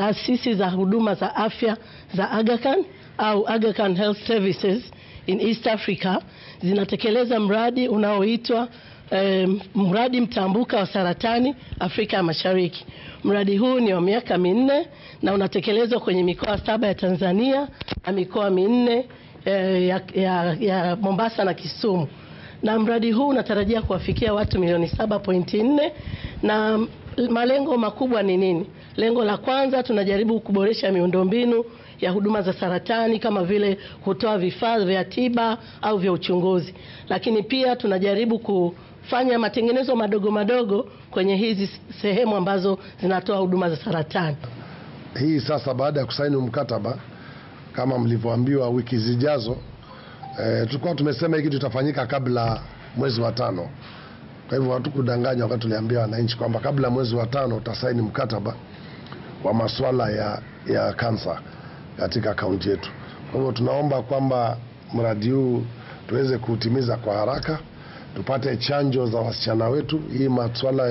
taasisi za huduma za afya za Aga Khan au Aga Khan Health Services in East Africa zinatekeleza mradi unaoitwa mradi mtambuka wa saratani Afrika ya Mashariki. Mradi huu ni wa miaka 4 na unatekelezwa kwenye mikoa 7 ya Tanzania na mikoa 4 ya Mombasa na Kisumu. Na mradi huu unatarajia kuwafikia watu milioni 7.4 na malengo makubwa ni nini? Lengo la kwanza, tunajaribu kuboresha miundombinu ya huduma za saratani kama vile kutoa vifaa vya tiba au vya uchunguzi. Lakini pia tunajaribu kufanya matengenezo madogo madogo kwenye hizi sehemu ambazo zinatoa huduma za saratani. Hii sasa baada ya kusaini mkataba kama mlivyoambiwa wiki zijazo, tulikuwa tumesema hiki tutafanyika kabla mwezi wa 5. Kwa hivyo hatukudanganya wakati tuliambia wananchi kwamba kabla mwezi wa 5 utasaini mkataba wa masuala ya kansa katika kaunti yetu. Kwa hivyo tunaomba kwamba mradi huu tuweze kutimiza kwa haraka, tupate chanjo za wasichana wetu. Hii masuala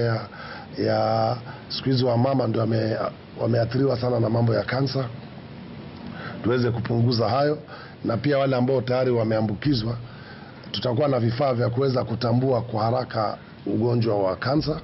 ya siku hizi wa mama ndio wameathiriwa sana na mambo ya kansa, tuweze kupunguza hayo, na pia wale ambao tayari wameambukizwa tutakuwa na vifaa vya kuweza kutambua kwa haraka ugonjwa wa kansa.